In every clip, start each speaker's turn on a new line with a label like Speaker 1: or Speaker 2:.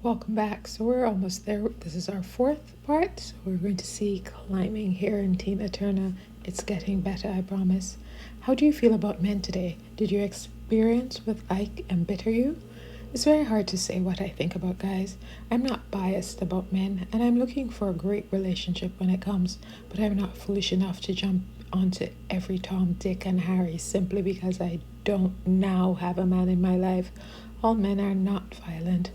Speaker 1: Welcome back. So we're almost there. This is our fourth part. So we're going to see climbing here in Tina Turner. It's getting better, I promise. How do you feel about men today? Did your experience with Ike embitter you? It's very hard to say what I think about guys. I'm not biased about men, and I'm looking for a great relationship when it comes, but I'm not foolish enough to jump onto every Tom, Dick, and Harry simply because I don't now have a man in my life. All men are not violent.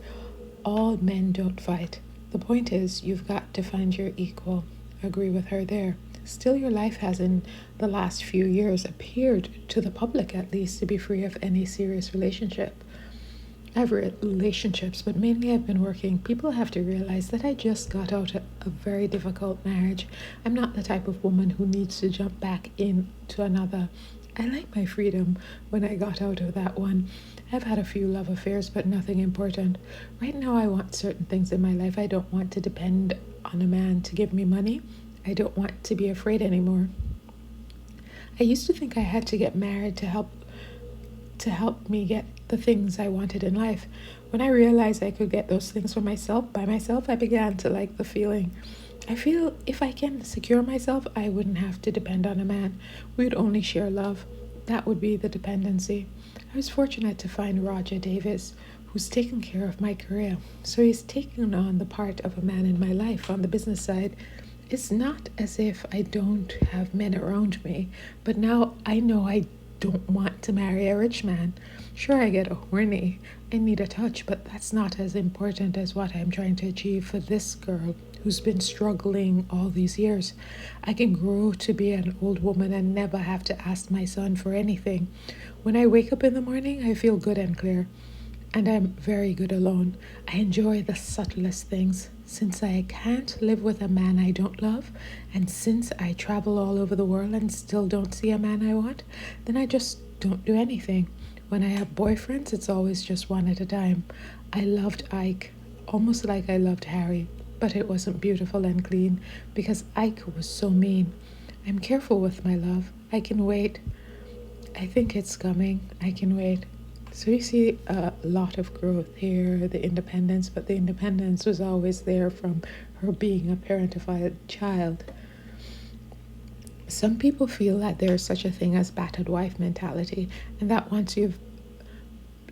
Speaker 1: All men don't fight. The point is, you've got to find your equal. Agree with her there. Still, your life has, in the last few years, appeared to the public at least to be free of any serious relationship. I've relationships, but mainly I've been working. People have to realize that I just got out of a very difficult marriage. I'm not the type of woman who needs to jump back into another. I like my freedom when I got out of that one. I've had a few love affairs, but nothing important. Right now, I want certain things in my life. I don't want to depend on a man to give me money. I don't want to be afraid anymore. I used to think I had to get married to help me get the things I wanted in life. When I realized I could get those things for myself by myself, I began to like the feeling. I feel if I can secure myself, I wouldn't have to depend on a man. We'd only share love. That would be the dependency. I was fortunate to find Roger Davis, who's taken care of my career. So he's taken on the part of a man in my life on the business side. It's not as if I don't have men around me, but now I know I don't want to marry a rich man. Sure, I get horny. I need a touch, but that's not as important as what I'm trying to achieve for this girl who's been struggling all these years. I can grow to be an old woman and never have to ask my son for anything. When I wake up in the morning, I feel good and clear. And I'm very good alone. I enjoy the subtlest things. Since I can't live with a man I don't love, and since I travel all over the world and still don't see a man I want, then I just don't do anything. When I have boyfriends, it's always just one at a time. I loved Ike, almost like I loved Harry, but it wasn't beautiful and clean because Ike was so mean. I'm careful with my love. I can wait. I think it's coming. I can wait. So you see a lot of growth here, the independence, but the independence was always there from her being a parentified child. Some people feel that there's such a thing as battered wife mentality, and that once you've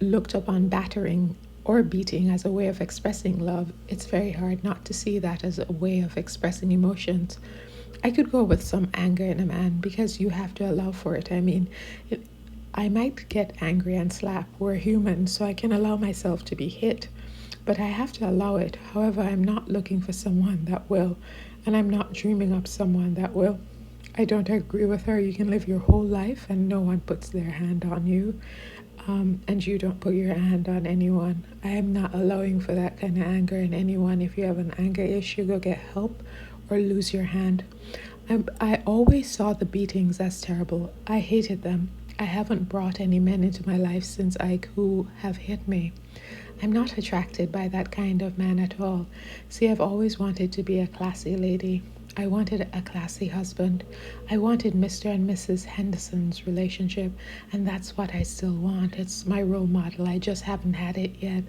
Speaker 1: looked upon battering or beating as a way of expressing love, it's very hard not to see that as a way of expressing emotions. I could go with some anger in a man because you have to allow for it. I mean, I might get angry and slap. We're human, so I can allow myself to be hit. But I have to allow it. However, I'm not looking for someone that will, and I'm not dreaming up someone that will. I don't agree with her. You can live your whole life and no one puts their hand on you, and you don't put your hand on anyone. I am not allowing for that kind of anger in anyone. If you have an anger issue, go get help or lose your hand. I always saw the beatings as terrible. I hated them. I haven't brought any men into my life since Ike who have hit me. I'm not attracted by that kind of man at all. See, I've always wanted to be a classy lady. I wanted a classy husband. I wanted Mr. and Mrs. Henderson's relationship, and that's what I still want. It's my role model. I just haven't had it yet.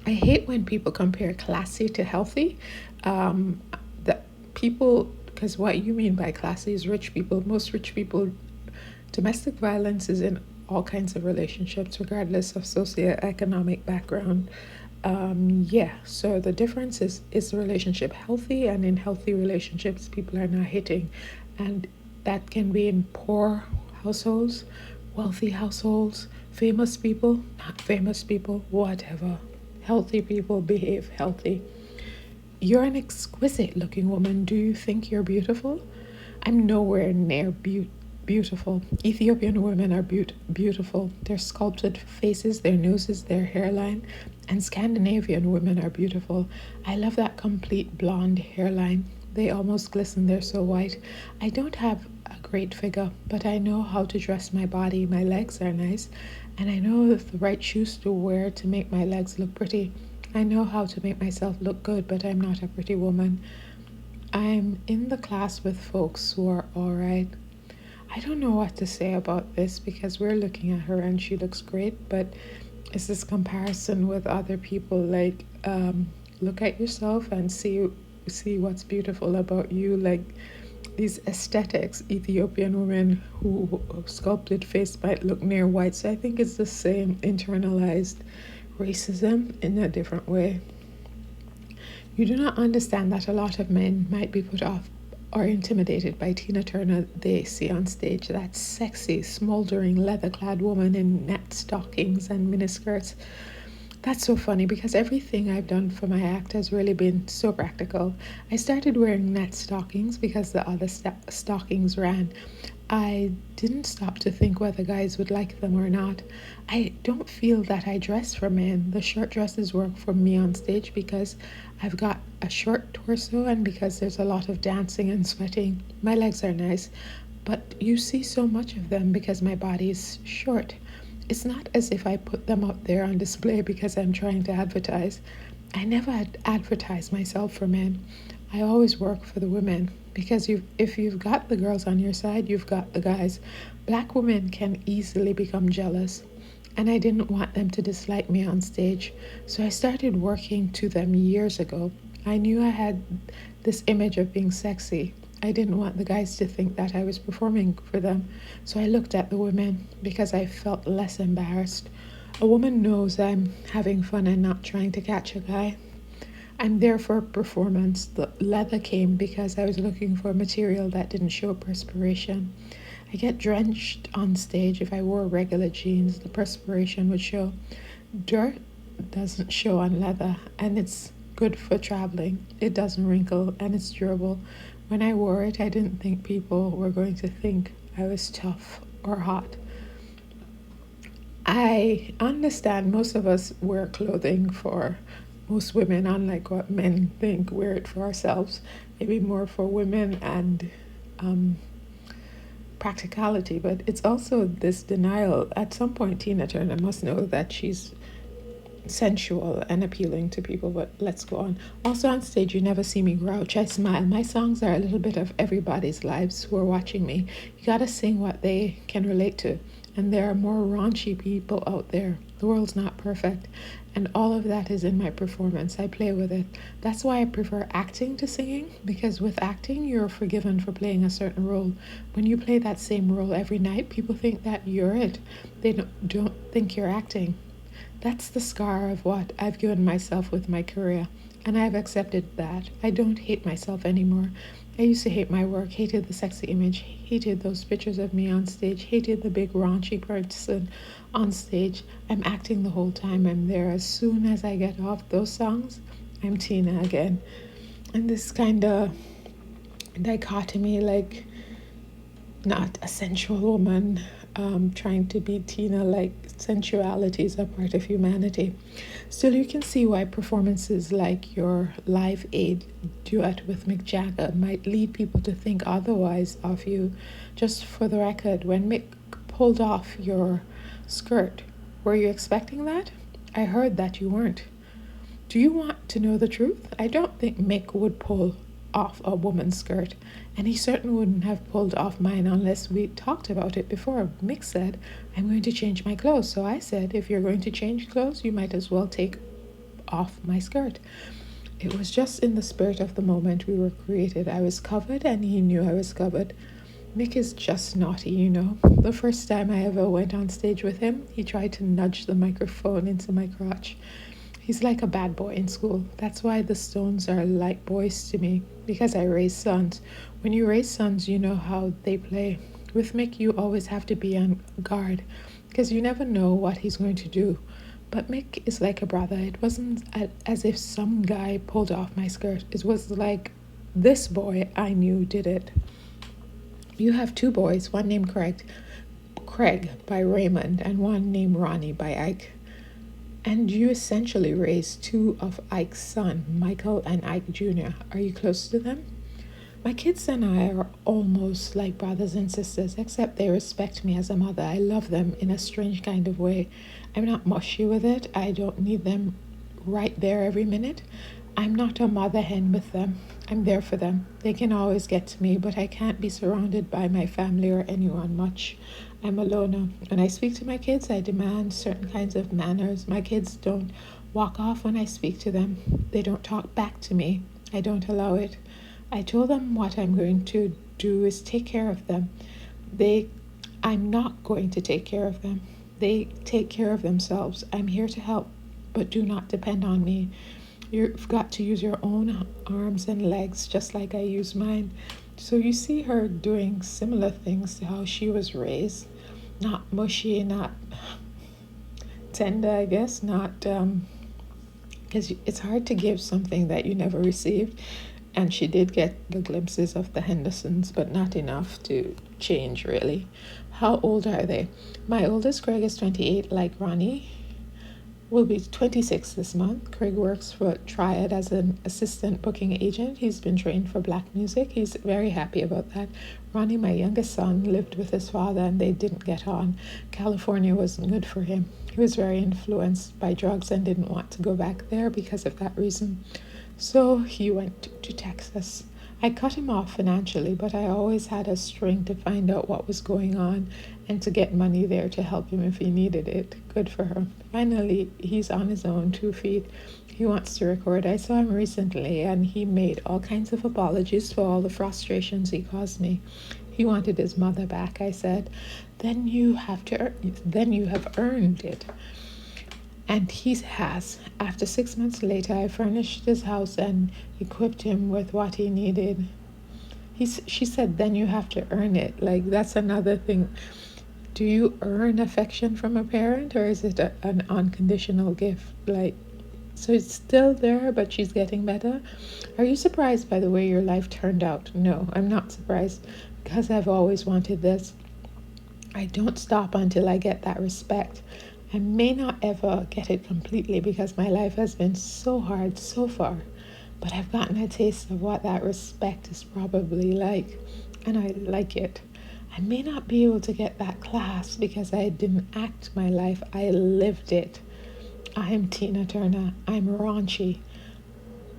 Speaker 1: I hate when people compare classy to healthy. That people, because what you mean by classy is rich people. Most rich people, domestic violence is in all kinds of relationships, regardless of socioeconomic background. Yeah, so the difference is the relationship healthy, and in healthy relationships, people are not hitting, and that can be in poor households, wealthy households, famous people, not famous people, whatever. Healthy people behave healthy. You're an exquisite looking woman. Do you think you're beautiful? I'm nowhere near beautiful. Ethiopian women are beautiful. Their sculpted faces, their noses, their hairline, and Scandinavian women are beautiful. I love that complete blonde hairline. They almost glisten, they're so white. I don't have a great figure, but I know how to dress my body. My legs are nice, and I know the right shoes to wear to make my legs look pretty. I know how to make myself look good, but I'm not a pretty woman. I'm in the class with folks who are alright. I don't know what to say about this because we're looking at her and she looks great, but It's this comparison with other people. Like, look at yourself and see what's beautiful about you. Like these aesthetics, Ethiopian women who sculpted face might look near white. So I think it's the same internalized racism in a different way. You do not understand that a lot of men might be put off or intimidated by Tina Turner they see on stage. That sexy, smoldering, leather clad woman in net stockings and miniskirts. That's so funny because everything I've done for my act has really been so practical. I started wearing net stockings because the other stockings ran. I didn't stop to think whether guys would like them or not. I don't feel that I dress for men. The short dresses work for me on stage because I've got a short torso and because there's a lot of dancing and sweating. My legs are nice, but you see so much of them because my body is short. It's not as if I put them up there on display because I'm trying to advertise. I never advertise myself for men. I always work for the women because if you've got the girls on your side, you've got the guys. Black women can easily become jealous, and I didn't want them to dislike me on stage. So I started working to them years ago. I knew I had this image of being sexy. I didn't want the guys to think that I was performing for them, so I looked at the women because I felt less embarrassed. A woman knows I'm having fun and not trying to catch a guy. I'm there for performance. The leather came because I was looking for a material that didn't show perspiration. I get drenched on stage. If I wore regular jeans, the perspiration would show. Dirt doesn't show on leather, and it's good for traveling. It doesn't wrinkle, and it's durable. When I wore it, I didn't think people were going to think I was tough or hot. I understand most of us wear clothing for most women, unlike what men think, wear it for ourselves. Maybe more for women and practicality, but it's also this denial. At some point, Tina Turner must know that she's sensual and appealing to people, but let's go on. Also on stage, you never see me grouch. I smile. My songs are a little bit of everybody's lives who are watching me. You gotta sing what they can relate to. And there are more raunchy people out there. The world's not perfect. And all of that is in my performance. I play with it. That's why I prefer acting to singing, because with acting, you're forgiven for playing a certain role. When you play that same role every night, people think that you're it. They don't think you're acting. That's the scar of what I've given myself with my career, and I've accepted that. I don't hate myself anymore. I used to hate my work, hated the sexy image, hated those pictures of me on stage, hated the big raunchy person on stage. I'm acting the whole time I'm there. As soon as I get off those songs, I'm Tina again. And this kind of dichotomy, like not a sensual woman trying to be Tina, like sensuality is a part of humanity. Still, you can see why performances like your Live Aid duet with Mick Jagger might lead people to think otherwise of you. Just for the record, when Mick pulled off your skirt, were you expecting that? I heard that you weren't. Do you want to know the truth? I don't think Mick would pull off a woman's skirt, and he certainly wouldn't have pulled off mine unless we talked about it before. Mick said, I'm going to change my clothes. So I said, if you're going to change clothes, you might as well take off my skirt. It was just in the spirit of the moment we were created. I was covered and he knew I was covered. Mick is just naughty, you know. The first time I ever went on stage with him, he tried to nudge the microphone into my crotch. He's like a bad boy in school. That's why the Stones are like boys to me, because I raise sons. When you raise sons, you know how they play. With Mick, you always have to be on guard, because you never know what he's going to do. But Mick is like a brother. It wasn't as if some guy pulled off my skirt. It was like this boy I knew did it. You have two boys, one named Craig by Raymond, and one named Ronnie by Ike. And you essentially raised two of Ike's sons, Michael and Ike Jr. Are you close to them? My kids and I are almost like brothers and sisters, except they respect me as a mother. I love them in a strange kind of way. I'm not mushy with it. I don't need them right there every minute. I'm not a mother hen with them. I'm there for them. They can always get to me, but I can't be surrounded by my family or anyone much. I'm a loner. When I speak to my kids, I demand certain kinds of manners. My kids don't walk off when I speak to them. They don't talk back to me. I don't allow it. I told them what I'm going to do is take care of them. They I'm not going to take care of them. They take care of themselves. I'm here to help, but do not depend on me. You've got to use your own arms and legs just like I use mine. So you see her doing similar things to how she was raised. Not mushy, not tender, I guess, not because it's hard to give something that you never received. And she did get the glimpses of the Hendersons, but not enough to change really. How old are they? My oldest, Craig, is 28, like Ronnie. Will be 26 this month. Craig works for Triad as an assistant booking agent. He's been trained for black music. He's very happy about that. Ronnie, my youngest son, lived with his father and they didn't get on. California wasn't good for him. He was very influenced by drugs and didn't want to go back there because of that reason. So he went to Texas. I cut him off financially, but I always had a string to find out what was going on and to get money there to help him if he needed it. Good for her. Finally, he's on his own 2 feet. He wants to record. I saw him recently and he made all kinds of apologies for all the frustrations he caused me. He wanted his mother back. I said, then you have earned it. And he has. After 6 months later, I furnished his house and equipped him with what he needed. She said, then you have to earn it. Like, that's another thing. Do you earn affection from a parent, or is it an unconditional gift? Like, so it's still there, but she's getting better. Are you surprised by the way your life turned out? No, I'm not surprised, because I've always wanted this. I don't stop until I get that respect. I may not ever get it completely because my life has been so hard so far, but I've gotten a taste of what that respect is probably like, and I like it. I may not be able to get that class because I didn't act my life, I lived it. I'm Tina Turner, I'm raunchy,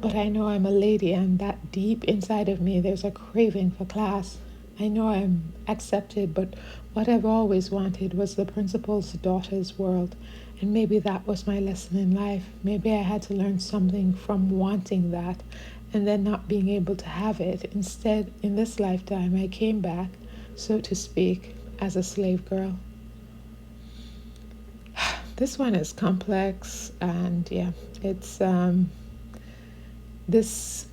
Speaker 1: but I know I'm a lady, and that deep inside of me there's a craving for class. I know I'm accepted, but what I've always wanted was the principal's daughter's world. And maybe that was my lesson in life. Maybe I had to learn something from wanting that and then not being able to have it. Instead, in this lifetime, I came back, so to speak, as a slave girl. This one is complex, and yeah, it's this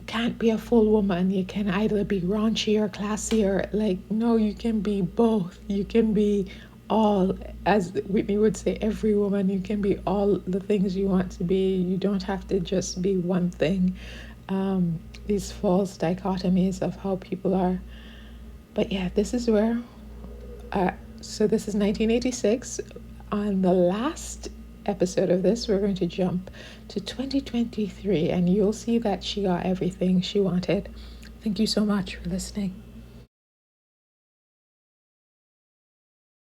Speaker 1: can't be a full woman. You can either be raunchy or classy, or like, no, you can be both. You can be all, as Whitney would say, every woman. You can be all the things you want to be. You don't have to just be one thing. These false dichotomies of how people are. But yeah, this is where, so this is 1986. On the last episode of this, we're going to jump to 2023, and you'll see that she got everything she wanted. Thank you so much for listening.